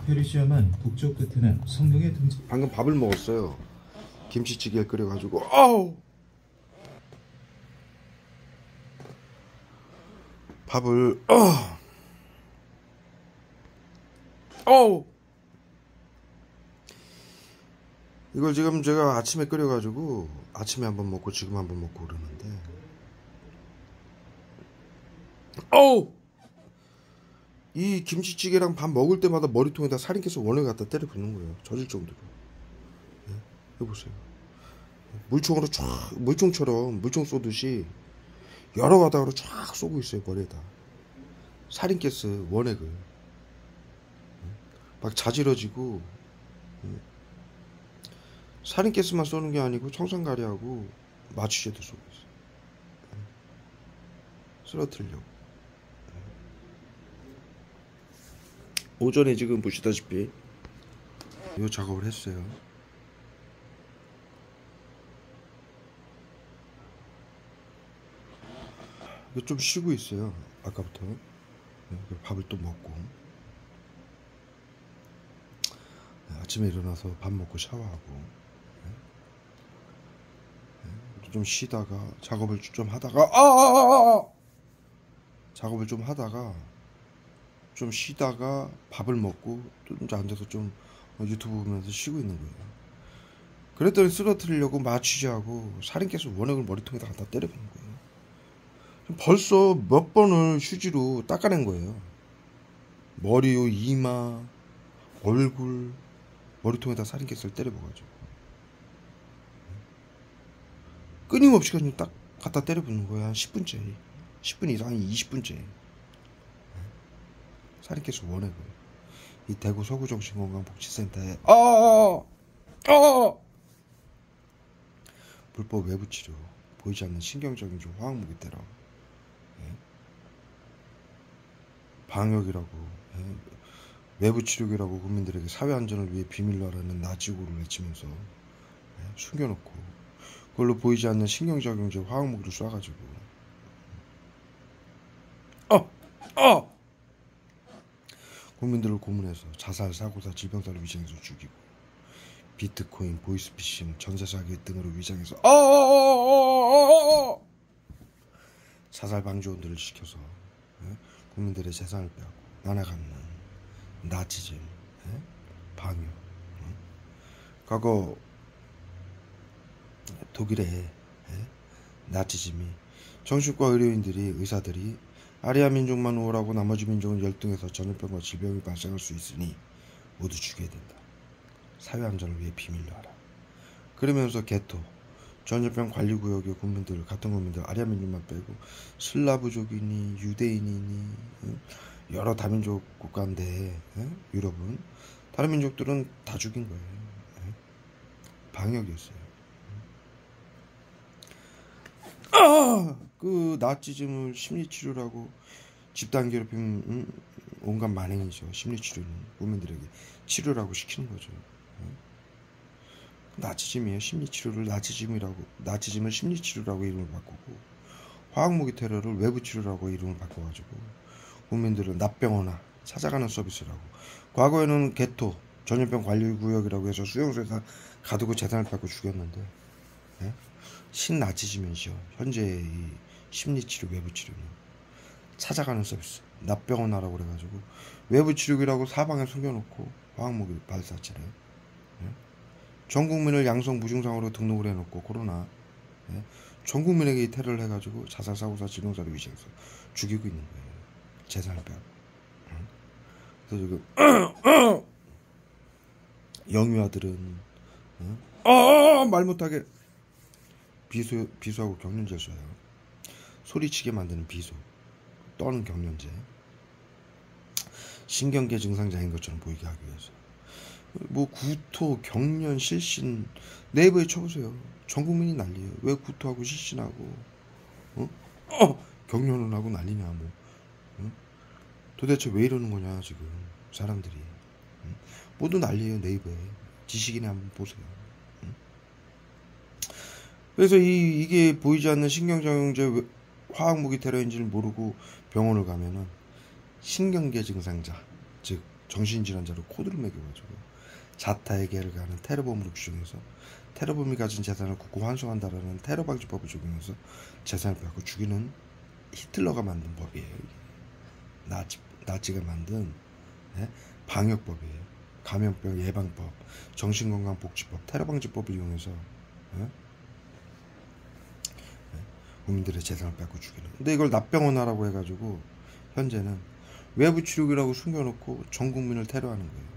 페르시아만 북쪽 끝에는 성경의 등장. 방금 밥을 먹었어요. 김치찌개를 끓여가지고. 아우! 밥을 어우! 이걸 지금 제가 아침에 끓여가지고 아침에 한번 먹고 지금 한번 먹고 그러는데 어우! 이 김치찌개랑 밥 먹을 때마다 머리통에다 살인캐서 원을 갖다 때려 붓는 거예요. 젖을 정도로. 네, 해보세요. 물총으로 쫙, 물총처럼 물총 쏘듯이 여러 가닥으로 쫙 쏘고 있어요. 머리에다 살인캐스 원액을 막 자지러지고. 살인캐스만 쏘는 게 아니고 청산가리하고 마취제도 쏘고 있어요. 쓰러뜨리려고. 오전에 지금 보시다시피 이 작업을 했어요. 좀 쉬고 있어요. 아까부터. 밥을 또 먹고. 아침에 일어나서 밥 먹고 샤워하고 좀 쉬다가 작업을 좀 하다가 작업을 좀 하다가 좀 쉬다가 밥을 먹고 또 이제 앉아서 좀 유튜브 보면서 쉬고 있는 거예요. 그랬더니 쓰러뜨리려고 마취제하고 살인캐스 원액을 머리통에다 갖다 때려보는 거예요. 벌써 몇 번을 휴지로 닦아낸 거예요. 머리, 이마, 얼굴, 머리통에다 살인캐스를 때려봐가지고 끊임없이 그냥 딱 갖다 때려붓는 거야. 한 10분째 10분 이상, 한 20분째 살인캐스 원액을 이 대구 서구정신건강복지센터에 불법 외부치료, 보이지 않는 신경적인 화학무기 테러, 방역이라고, 외부치료기라고 국민들에게 사회안전을 위해 비밀로 하라는 나치구를 외치면서 숨겨놓고 그걸로 보이지 않는 신경작용제 화학무기를 쏴가지고 국민들을 고문해서 자살, 사고사, 질병사를 위장해서 죽이고 비트코인, 보이스피싱, 전세사기 등으로 위장해서 자살 방지원들을 시켜서 국민들의 재산을 빼앗고 나눠갖는 나치즘, 방역. 과거 독일의 나치즘이 정신과 의료인들이, 의사들이 아리아 민족만 우월하고 나머지 민족은 열등해서 전염병과 질병이 발생할 수 있으니 모두 죽여야 된다. 사회안전을 위해 비밀로 하라. 그러면서 게토, 전염병 관리구역의 국민들, 같은 국민들, 아리아 민족만 빼고 슬라브족이니 유대인이니 여러 다민족 국가인데 유럽은 다른 민족들은 다 죽인 거예요. 방역이었어요. 그 나치즘을 심리치료라고 집단괴롭힘, 온갖 만행이죠. 심리치료는 국민들에게 치료라고 시키는 거죠. 나치즘이에요. 심리치료를 나치즘을 심리치료라고 이름을 바꾸고 화학무기 테러를 외부치료라고 이름을 바꿔가지고 국민들을 납병원화 찾아가는 서비스라고. 과거에는 게토, 전염병 관리구역이라고 해서 수용소에서 가두고 재산을 뺏고 죽였는데 신나치즘이죠. 현재 이 심리치료, 외부치료는 찾아가는 서비스, 납병원화라고 그래가지고 외부치료기라고 사방에 숨겨놓고 화학무기 발사체를 전 국민을 양성 무증상으로 등록을 해놓고 코로나 전 국민에게 테러를 해가지고 자살, 사고사, 질병사를 위장해서 죽이고 있는 거예요. 재산을 빼고. 그래서 지금 영유아들은 말 못하게 비수하고 경련제 쏴요. 소리치게 만드는 비수, 떠는 경련제. 신경계 증상자인 것처럼 보이게 하기 위해서. 뭐 구토, 경련, 실신 네이버에 쳐보세요. 전 국민이 난리예요. 왜 구토하고 실신하고 경련을 하고 난리냐 뭐. 도대체 왜 이러는 거냐 지금 사람들이. 모두 난리예요. 네이버에 지식인에 한번 보세요. 그래서 이게 보이지 않는 신경작용제 화학무기 테러인지를 모르고 병원을 가면은 신경계 증상자, 즉 정신질환자로 코드를 매겨가지고 자타의 계를 가하는 테러범으로 규정해서 테러범이 가진 재산을 국고 환수한다라는 테러방지법을 적용해서 재산을 빼앗고 죽이는 히틀러가 만든 법이에요. 나치가 만든 방역법이에요. 감염병 예방법, 정신건강복지법, 테러방지법을 이용해서 국민들의 재산을 뺏고 죽이는. 근데 이걸 납병원화라고 해가지고 현재는 외부 치료기라고 숨겨놓고 전 국민을 테러하는 거예요.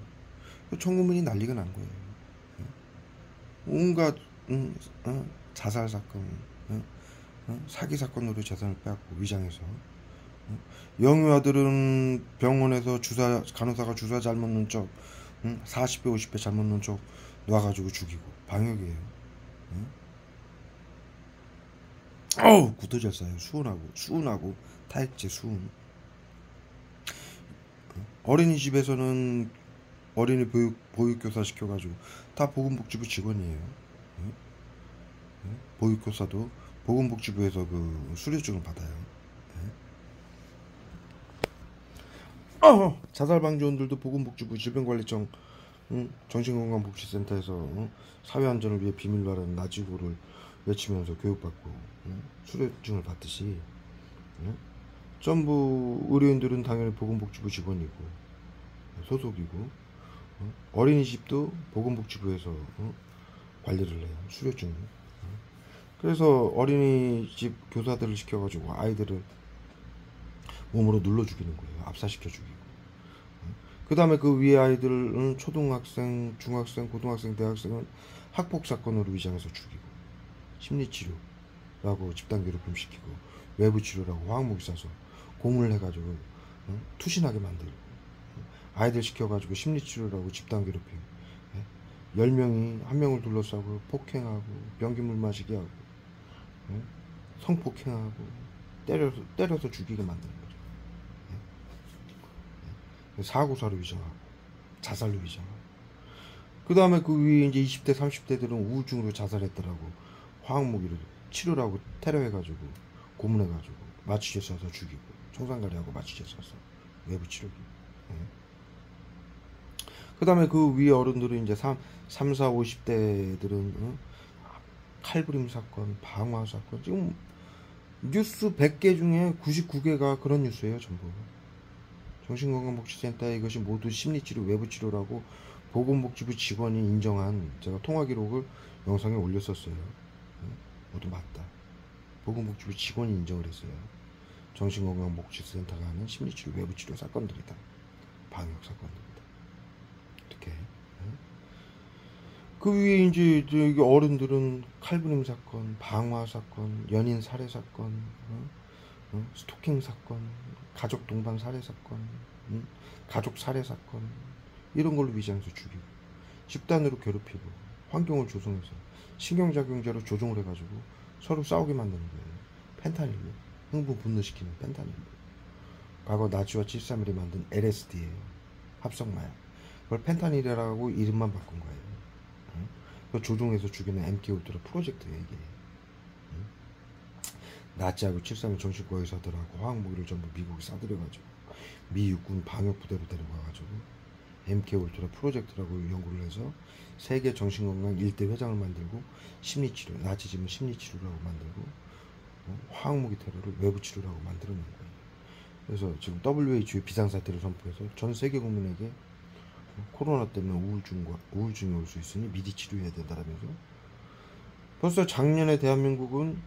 전 국민이 난리가 난 거예요. 온갖 자살 사건, 사기 사건으로 재산을 빼앗고 위장해서 영유아들은 병원에서 간호사가 주사 잘못 넣은 척 40배 50배 잘못 넣은 척 놔가지고 죽이고 방역이에요. 구토 잘 싸요. 수은하고 타액제 수은. 어린이집에서는 어린이 보육교사 시켜가지고 다 보건복지부 직원이에요. 보육교사도 보건복지부에서 그 수료증을 받아요. 자살방지원들도 보건복지부 질병관리청 정신건강복지센터에서 사회안전을 위해 비밀로 하라는 나치구를 외치면서 교육받고 수료증을 받듯이 전부 의료인들은 당연히 보건복지부 직원이고 소속이고 어린이집도 보건복지부에서 관리를 해요. 수료증. 그래서 어린이집 교사들을 시켜가지고 아이들을 몸으로 눌러 죽이는 거예요. 압사시켜 죽이고. 그 다음에 그 위에 아이들은 초등학생, 중학생, 고등학생, 대학생은 학폭 사건으로 위장해서 죽이고, 심리치료라고 집단괴롭힘 시키고, 외부치료라고 화학무기 쏴서 고문을 해가지고 투신하게 만들고, 아이들 시켜가지고 심리치료라고 집단괴롭힘, 10명이 한 명을 둘러싸고 폭행하고 변기물 마시게 하고 성폭행하고 때려서 죽이게 만드는 거죠. 사고사로 위장하고 자살로 위장하고. 그 다음에 그 위에 이제 20대 30대들은 우울증으로 자살했더라고. 화학무기로 치료라고 테러해가지고 고문해가지고 마취제 쏴서 죽이고 청산가리하고 마취제 쏴서 외부 치료기. 그 다음에 그 위에 어른들은 이제 3, 4, 50대들은 칼부림 사건, 방화 사건. 지금 뉴스 100개 중에 99개가 그런 뉴스예요. 전부. 정신건강복지센터에 이것이 모두 심리치료, 외부치료라고 보건복지부 직원이 인정한, 제가 통화기록을 영상에 올렸었어요. 모두 맞다. 보건복지부 직원이 인정을 했어요. 정신건강복지센터가 하는 심리치료, 외부치료 사건들이다. 방역 사건들이다. 이렇게. 그 위에 이제 여기 어른들은 칼부림 사건, 방화 사건, 연인 살해 사건, 스토킹 사건, 가족 동반 살해 사건, 가족 살해 사건, 이런 걸로 위장해서 죽이고, 집단으로 괴롭히고, 환경을 조성해서 신경작용제로 조종을 해가지고 서로 싸우게 만드는 거예요. 펜타닐로, 흥분 분노시키는 펜타닐로. 과거 나치와 731이 만든 LSD예요. 합성마약. 그걸 펜타닐이라고 이름만 바꾼 거예요. 그걸 조종해서 죽이는 MK울트라 프로젝트예요, 이게. 나치하고 731 정신과 의사들하고 화학무기를 전부 미국이 싸들여가지고 미 육군 방역부대로 데려가가지고 MK울트라 프로젝트라고 연구를 해서 세계 정신건강 1대 회장을 만들고 심리치료, 나치즘을 심리치료라고 만들고 화학무기 테러를 외부치료라고 만들어낸 거예요. 그래서 지금 WHO의 비상사태를 선포해서 전 세계 국민에게 코로나 때문에 우울증이 올 수 있으니 미리 치료해야 된다라면서, 벌써 작년에 대한민국은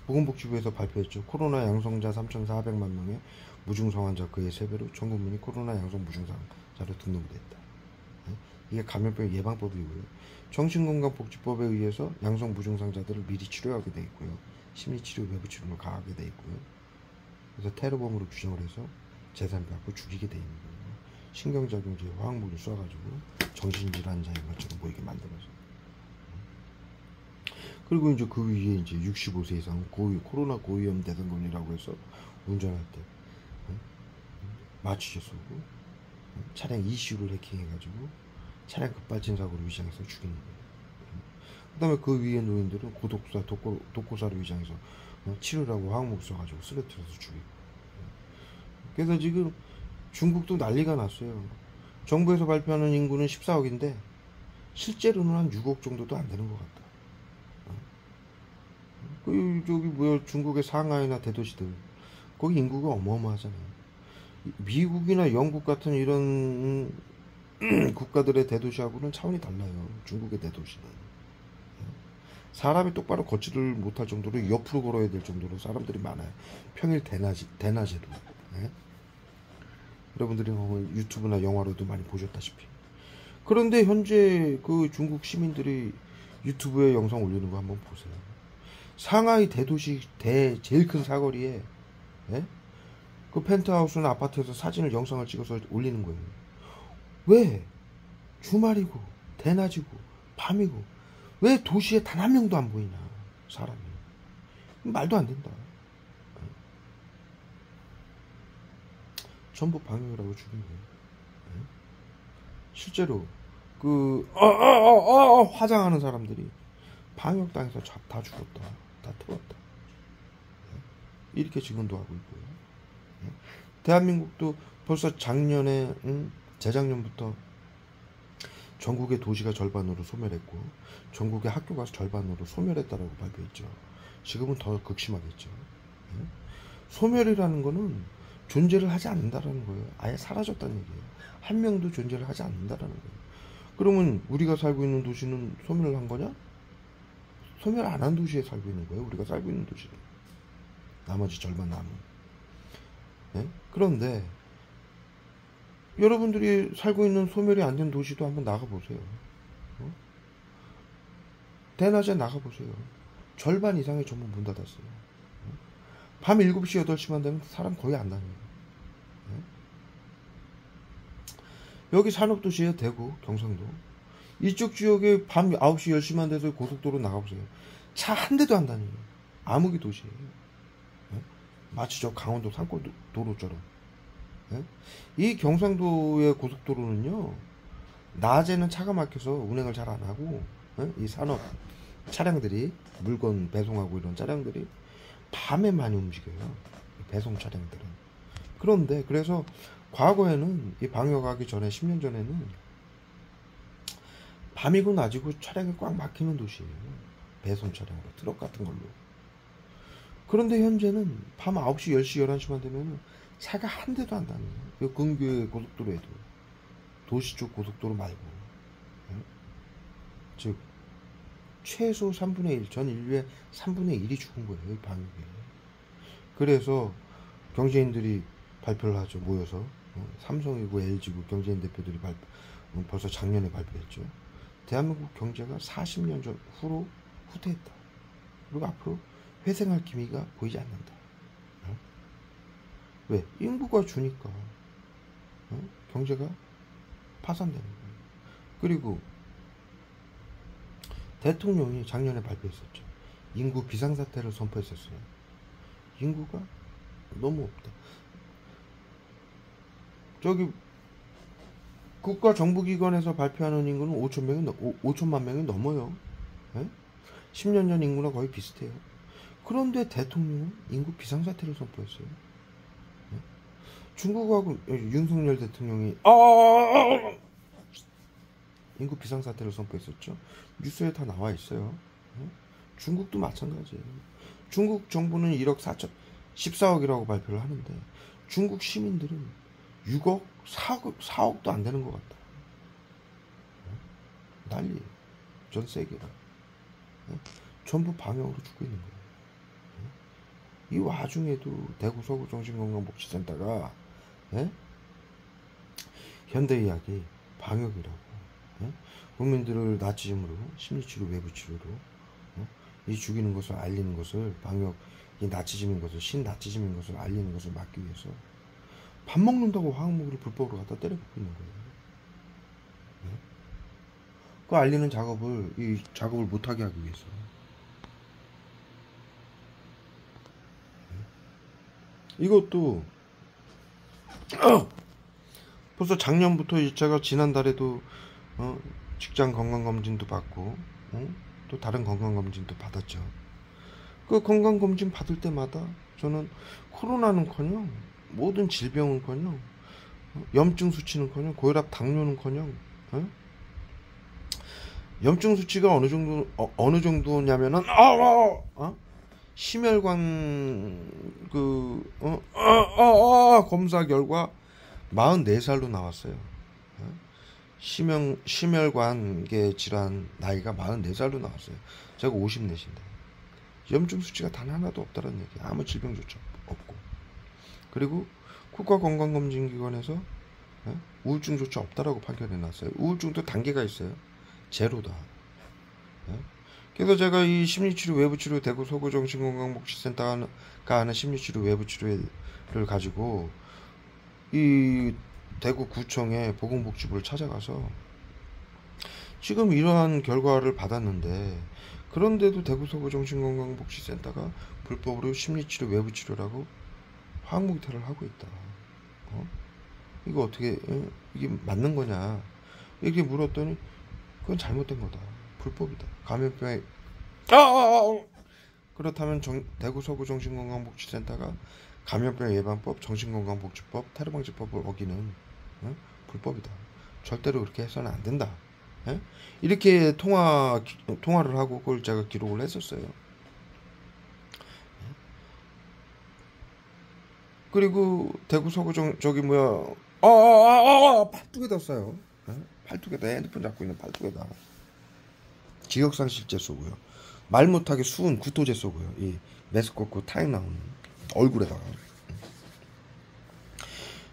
보건복지부에서 발표했죠. 코로나 양성자 3,400만 명의 무증상 환자 그의 3배로 전 국민이 코로나 양성 무증상자로 등록이 됐다. 이게 감염병 예방법이고요. 정신건강복지법에 의해서 양성 무증상자들을 미리 치료하게 돼 있고요. 심리치료, 외부치료를 가하게 돼 있고요. 그래서 테러범으로 규정을 해서 재산 빼앗고 죽이게 돼 있는 거예요. 신경작용제 화학무기를 쏴가지고 정신질환자인 것처럼 보이게 만들어서. 그리고 이제 그 위에 이제 65세 이상 코로나 고위험 대상군이라고 해서 운전할 때 마취제 쏘고 차량 ECU를 해킹해가지고 차량 급발진 사고로 위장해서 죽이는 거예요. 그 다음에 그 위에 노인들은 고독사, 독고사로 위장해서 치료라고 화학무기 쏴가지고 쓰러뜨려서 죽이고. 그래서 지금 중국도 난리가 났어요. 정부에서 발표하는 인구는 14억인데 실제로는 한 6억 정도도 안 되는 것 같다. 저기 뭐야, 중국의 상하이나 대도시들 거기 인구가 어마어마하잖아요. 미국이나 영국 같은 이런 국가들의 대도시하고는 차원이 달라요. 중국의 대도시는 사람이 똑바로 걷지를 못할 정도로 옆으로 걸어야 될 정도로 사람들이 많아요. 평일 대낮에도. 예? 여러분들이 유튜브나 영화로도 많이 보셨다시피. 그런데 현재 그 중국 시민들이 유튜브에 영상 올리는 거 한번 보세요. 상하이 대도시 제일 큰 사거리에, 예? 그 펜트하우스나 아파트에서 사진을, 영상을 찍어서 올리는 거예요. 왜? 주말이고 대낮이고 밤이고 왜 도시에 단 한 명도 안 보이냐, 사람이. 말도 안 된다. 전부 방역이라고 죽인 거예요. 실제로 화장하는 사람들이 방역당해서 다 죽었다, 다 태웠다. 이렇게 지금도 하고 있고요. 대한민국도 벌써 작년에, 재작년부터 전국의 도시가 절반으로 소멸했고 전국의 학교가 절반으로 소멸했다라고 발표했죠. 지금은 더 극심하겠죠. 소멸이라는 거는 존재를 하지 않는다라는 거예요. 아예 사라졌다는 얘기예요. 한 명도 존재를 하지 않는다라는 거예요. 그러면 우리가 살고 있는 도시는 소멸을 한 거냐? 소멸 안 한 도시에 살고 있는 거예요. 우리가 살고 있는 도시는. 나머지 절반 남은. 네? 그런데 여러분들이 살고 있는 소멸이 안 된 도시도 한번 나가보세요. 대낮에 나가보세요. 절반 이상이 전부 문 닫았어요. 밤 7시, 8시만 되면 사람 거의 안 다녀요. 여기 산업도시에 대구, 경상도. 이쪽 지역에 밤 9시, 10시만 돼서 고속도로 나가보세요. 차 한 대도 안 다녀요. 암흑이 도시예요. 마치 저 강원도 산골도로처럼. 이 경상도의 고속도로는요, 낮에는 차가 막혀서 운행을 잘 안 하고, 이 산업 차량들이, 물건 배송하고 이런 차량들이 밤에 많이 움직여요. 배송 차량들은. 그런데 그래서 과거에는 이 방역하기 전에, 10년 전에는 밤이고 낮이고 차량이 꽉 막히는 도시예요. 배송 차량으로, 트럭 같은 걸로. 그런데 현재는 밤 9시, 10시, 11시만 되면 차가 한 대도 안 다녀요. 근교의 고속도로에도. 도시 쪽 고속도로 말고. 즉 최소 3분의 1, 전 인류의 3분의 1이 죽은 거예요, 이 방역에. 그래서 경제인들이 발표를 하죠, 모여서. 삼성이고 LG고 경제인 대표들이 벌써 작년에 발표했죠. 대한민국 경제가 40년 전 후로 후퇴했다. 그리고 앞으로 회생할 기미가 보이지 않는다. 왜? 인구가 주니까 경제가 파산되는 거예요. 그리고 대통령이 작년에 발표했었죠. 인구 비상사태를 선포했었어요. 인구가 너무 없다. 저기 국가 정부기관에서 발표하는 인구는 5천만 명이 넘어요. 10년 전 인구랑 거의 비슷해요. 그런데 대통령은 인구 비상사태를 선포했어요. 중국하고 윤석열 대통령이 인구 비상사태를 선포했었죠. 뉴스에 다 나와 있어요. 중국도 마찬가지예요. 중국 정부는 1억 4천 14억이라고 발표를 하는데 중국 시민들은 6억 4억도 안 되는 것 같다. 난리예요. 전 세계가. 전부 방역으로 죽고 있는 거예요. 이 와중에도 대구 서구 정신건강복지센터가 현대의학이 방역이라고 국민들을 나치즘으로, 심리치료, 외부치료로 이 죽이는 것을 알리는 것을, 방역, 이 나치즘인 것을, 신나치즘인 것을 알리는 것을 막기 위해서 밥 먹는다고 화학무기를 불법으로 갖다 때려붓고 있는 거예요. 그 알리는 작업을 못하게 하기 위해서. 이것도 벌써 작년부터 제가 지난달에도 직장 건강검진도 받고 또 다른 건강검진도 받았죠. 그 건강검진 받을 때마다 저는 코로나는커녕 모든 질병은커녕 염증 수치는커녕 고혈압, 당뇨는커녕 염증 수치가 어느 정도냐면은 심혈관 검사 결과 44살로 나왔어요. 심혈관계 질환 나이가 44살로 나왔어요. 제가 54인데 염증 수치가 단 하나도 없다는 얘기. 아무 질병조차 없고, 그리고 국가건강검진기관에서 우울증조차 없다라고 판결해 놨어요. 우울증도 단계가 있어요. 제로다. 그래서 제가 이 심리치료 외부치료 대구 서구정신건강복지센터가 하는 심리치료 외부치료를 가지고 이 대구구청의 보건복지부를 찾아가서 지금 이러한 결과를 받았는데, 그런데도 대구 서구정신건강복지센터가 불법으로 심리치료 외부치료라고 화학무기태를 하고 있다. 이거 어떻게 이게 맞는 거냐 이렇게 물었더니 그건 잘못된 거다. 불법이다. 감염병에 그렇다면 대구 서구정신건강복지센터가 감염병 예방법, 정신건강복지법, 테러방지법을 어기는 불법이다. 절대로 그렇게 해서는 안 된다. 이렇게 통화를 하고 그걸 제가 기록을 했었어요. 그리고 대구 서구정 팔뚝에다 써요. 팔뚝에다, 핸드폰 잡고 있는 팔뚝에다 기억상실제 쏘고요. 말 못하게 수은 구토제 쏘고요. 이 메스코코 타임 나오는 얼굴에다가.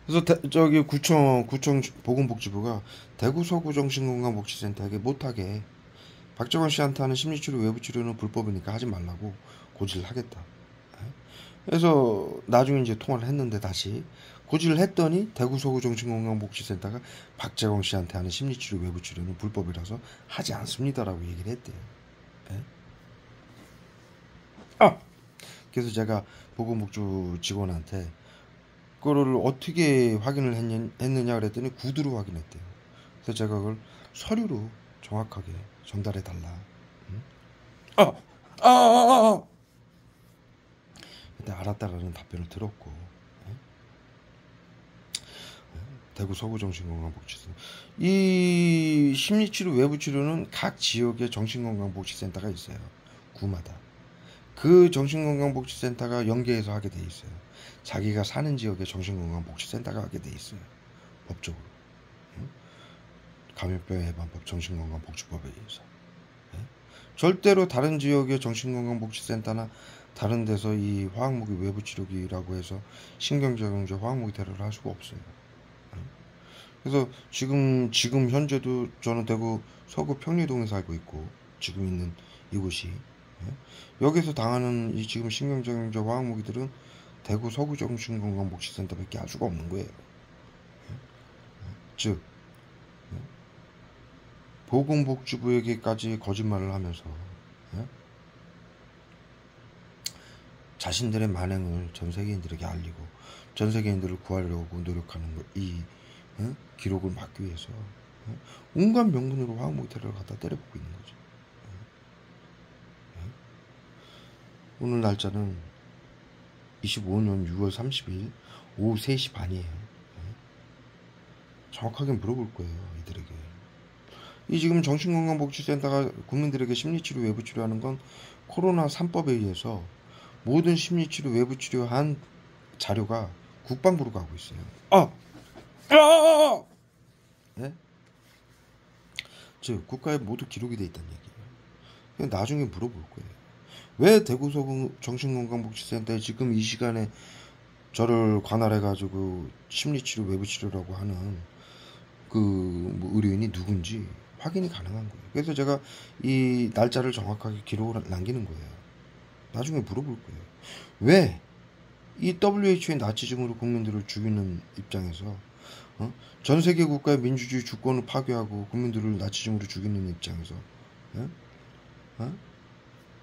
그래서 구청 보건복지부가 대구 서구정신건강복지센터에게 못하게 박정원 씨한테 하는 심리치료 외부치료는 불법이니까 하지 말라고 고지를 하겠다. 그래서 나중에 이제 통화를 했는데 다시 고지를 했더니 대구 서구정신건강복지센터가 박재광 씨한테 하는 심리치료 외부치료는 불법이라서 하지 않습니다라고 얘기를 했대요. 그래서 제가 보건복지부 직원한테 그거를 어떻게 확인을 했느냐 그랬더니 구두로 확인했대요. 그래서 제가 그걸 서류로 정확하게 전달해 달라. 그때 알았다라는 답변을 들었고, 대구 서구정신건강복지센터 이 심리치료 외부치료는 각 지역에 정신건강복지센터가 있어요. 구마다 그 정신건강복지센터가 연계해서 하게 돼 있어요. 자기가 사는 지역에 정신건강복지센터가 하게 돼 있어요. 법적으로. 감염병 예방법, 정신건강복지법에 의해서. 절대로 다른 지역의 정신건강복지센터나 다른 데서 이 화학무기 외부치료기라고 해서 신경정제 화학무기 테러를 할 수가 없어요. 그래서 지금 현재도 저는 대구 서구 평리동에 살고 있고, 지금 있는 이곳이 여기서 당하는 이 지금 신경정제 화학무기들은 대구 서구정신건강복지센터밖에 할 수가 없는 거예요. 즉 보건복지부에게까지 거짓말을 하면서 자신들의 만행을 전 세계인들에게 알리고 전 세계인들을 구하려고 노력하는 이 기록을 막기 위해서 온갖 명분으로 화학무기 테러를 갖다 때려붓고 있는 거죠. 오늘 날짜는 25년 6월 30일 오후 3시 반이에요. 정확하게 물어볼 거예요, 이들에게. 이 지금 정신건강복지센터가 국민들에게 심리치료 외부치료하는 건 코로나 3법에 의해서 모든 심리치료 외부치료한 자료가 국방부로 가고 있어요. 네? 즉 국가에 모두 기록이 돼 있다는 얘기예요. 그냥 나중에 물어볼 거예요. 왜 대구 서구 정신건강복지센터에 지금 이 시간에 저를 관할해가지고 심리치료 외부치료라고 하는 뭐 의료인이 누군지 확인이 가능한 거예요. 그래서 제가 이 날짜를 정확하게 기록을 남기는 거예요. 나중에 물어볼 거예요. 왜 이 WHO의 나치즘으로 국민들을 죽이는 입장에서 전 세계 국가의 민주주의 주권을 파괴하고 국민들을 나치즘으로 죽이는 입장에서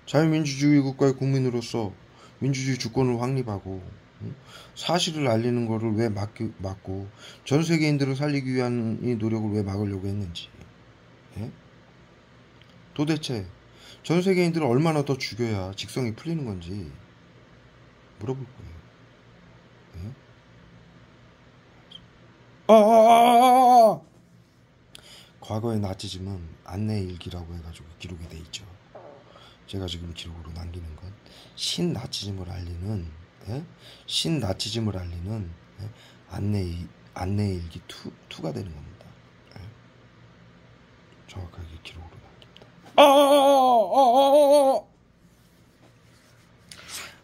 자유민주주의 국가의 국민으로서 민주주의 주권을 확립하고 사실을 알리는 거를 왜 막고 전 세계인들을 살리기 위한 이 노력을 왜 막으려고 했는지, 도대체 전 세계인들을 얼마나 더 죽여야 직성이 풀리는 건지 물어볼 거예요. 과거의 나치즘은 안내 일기라고 해가지고 기록이 돼 있죠. 제가 지금 기록으로 남기는 건 신나치즘을 알리는 신나치즘을 알리는 안내 일기 2가 되는 겁니다. 정확하게 기록으로 남깁니다.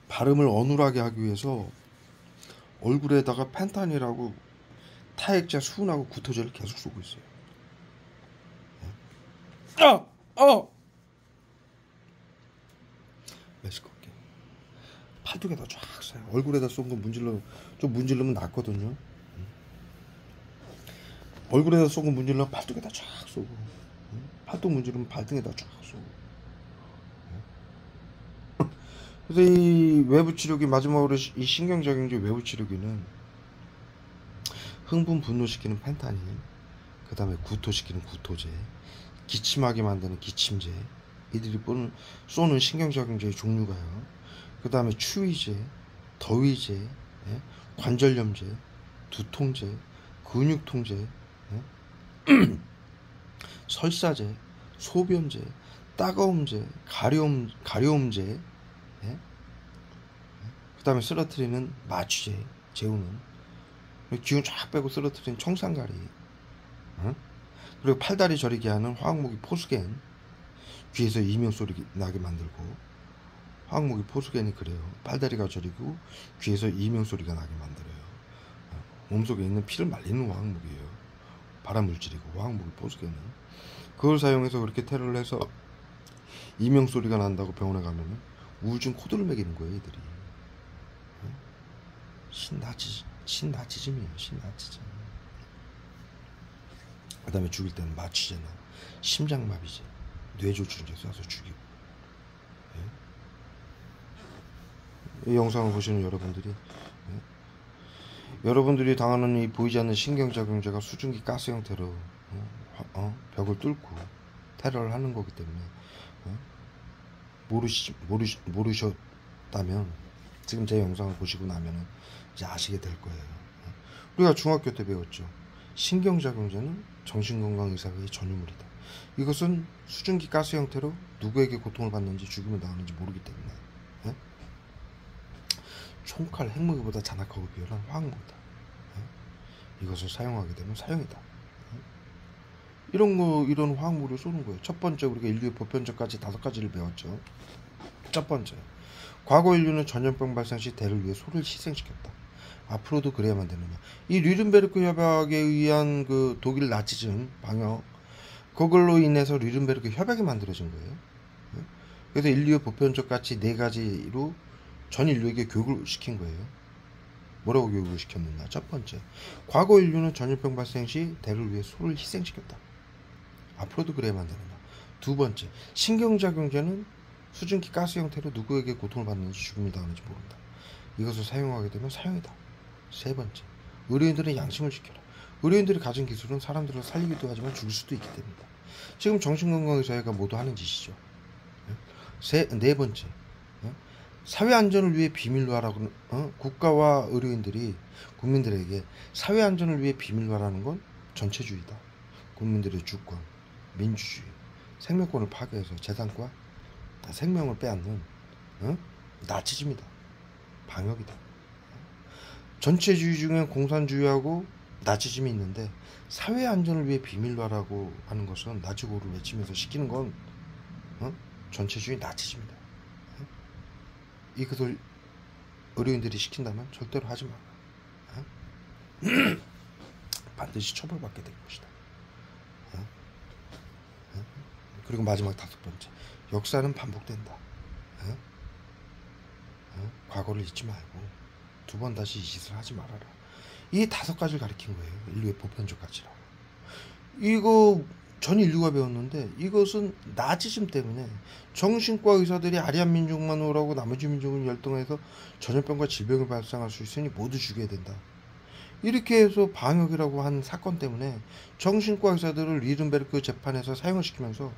발음을 어눌하게 하기 위해서 얼굴에다가 펜탄이라고 타액제 수은하고 구토제를 계속 쏘고 있어요. 매스껍게 팔뚝에다 쫙 쏴요. 얼굴에다 쏜 거 문질르면 낫거든요. 얼굴에다 쏜 거 문질러면 팔뚝에다 쫙 쏘고, 팔뚝 문지르면 발등에다 쫙 쏘고. 그래서 이 외부 치료기, 마지막으로 이 신경작용제 외부 치료기는 흥분 분노시키는 펜타닌, 그 다음에 구토시키는 구토제, 기침하게 만드는 기침제, 이들이 쏘는 신경작용제의 종류가요. 그 다음에 추위제, 더위제, 관절염제, 두통제, 근육통제, 설사제, 소변제, 따가움제, 가려움제, 그 다음에 쓰러뜨리는 마취제, 재우는 기운 쫙 빼고 쓰러뜨리는 청산가리, 그리고 팔다리 저리게 하는 화학무기 포스겐, 귀에서 이명소리 나게 만들고, 화학무기 포스겐이 그래요. 팔다리가 저리고 귀에서 이명소리가 나게 만들어요. 몸속에 있는 피를 말리는 화학무기예요. 발암물질이고, 화학무기 포스겐은 그걸 사용해서 그렇게 테러를 해서 이명소리가 난다고 병원에 가면은 우울증 코드를 매기는 거예요, 이들이. 신나치즘이에요, 신나치즘. 그 다음에 죽일 때는 마취제나 심장마비제, 뇌졸중제 쏴서 죽이고. 이 영상을 보시는 여러분들이 당하는 이 보이지 않는 신경작용제가 수증기 가스 형태로 벽을 뚫고 테러를 하는 거기 때문에 모르셨다면 지금 제 영상을 보시고 나면은 이제 아시게 될 거예요. 우리가 중학교 때 배웠죠. 신경작용제는 정신건강의사의 전유물이다. 이것은 수증기 가스 형태로 누구에게 고통을 받는지 죽음을 당하는지 모르기 때문에 총칼, 핵무기보다 잔악하고 비열한 화학무기다. 이것을 사용하게 되면 사형이다. 이런 화학무기를 쏘는 거예요. 첫 번째, 우리가 인류의 보편적까지 5가지를 배웠죠. 첫 번째, 과거 인류는 전염병 발생 시 대를 위해 소를 희생시켰다. 앞으로도 그래야만 되느냐. 이 뉘른베르크 협약에 의한 그 독일 나치즘 방역, 그걸로 인해서 뉘른베르크 협약이 만들어진 거예요. 그래서 인류의 보편적 가치 4가지로 전 인류에게 교육을 시킨 거예요. 뭐라고 교육을 시켰느냐. 첫 번째, 과거 인류는 전염병 발생 시 대를 위해 소를 희생시켰다. 앞으로도 그래야만 되느냐. 두 번째, 신경작용제는 수증기 가스 형태로 누구에게 고통을 받는지 죽음을 당하는지 모른다. 이것을 사용하게 되면 사형이다. 세 번째, 의료인들은 양심을 지켜라. 의료인들이 가진 기술은 사람들을 살리기도 하지만 죽일 수도 있기 때문이다. 지금 정신건강의사회가 모두 하는 짓이죠. 네 번째, 사회 안전을 위해 비밀로 하라고, 국가와 의료인들이 국민들에게 사회 안전을 위해 비밀로 하라는 건 전체주의다. 국민들의 주권, 민주주의, 생명권을 파괴해서 재산과 생명을 빼앗는 나치즘이다. 방역이다. 전체주의 중에 공산주의하고 나치즘이 있는데 사회 안전을 위해 비밀로 하라고 하는 것은 나치고를 외치면서 시키는 건 전체주의 나치즘이다. 이것을 의료인들이 시킨다면 절대로 하지 마라. 반드시 처벌받게 될 것이다. 그리고 마지막 5번째, 역사는 반복된다. 과거를 잊지 말고 2번 다시 이 짓을 하지 말아라. 이 5가지를 가리킨 거예요. 인류의 보편적 가치라고. 이거 전 인류가 배웠는데 이것은 나치즘 때문에 정신과 의사들이 아리안 민족만 오라고 나머지 민족은 열등해서 전염병과 질병을 발생할 수 있으니 모두 죽여야 된다. 이렇게 해서 방역이라고 한 사건 때문에 정신과 의사들을 뉘른베르크 재판에서 사형을 시키면서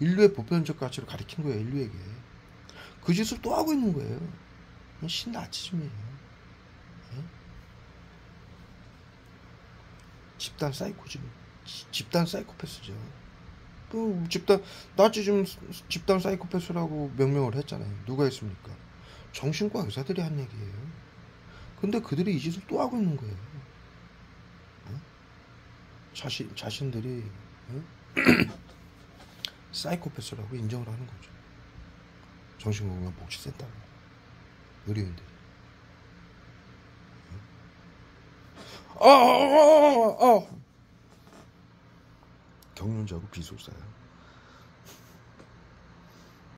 인류의 보편적 가치를 가리킨 거예요. 인류에게. 그 짓을 또 하고 있는 거예요. 신나치즘이에요. 집단 사이코즘, 집단 사이코패스죠. 또 집단 나치즘 집단 사이코패스라고 명명을 했잖아요. 누가 했습니까? 정신과 의사들이 한 얘기예요. 근데 그들이 이 짓을 또 하고 있는 거예요. 어? 자신들이 어? 사이코패스라고 인정을 하는 거죠. 정신건강복지센터가 의료인들이. 경륜자고 비속사야.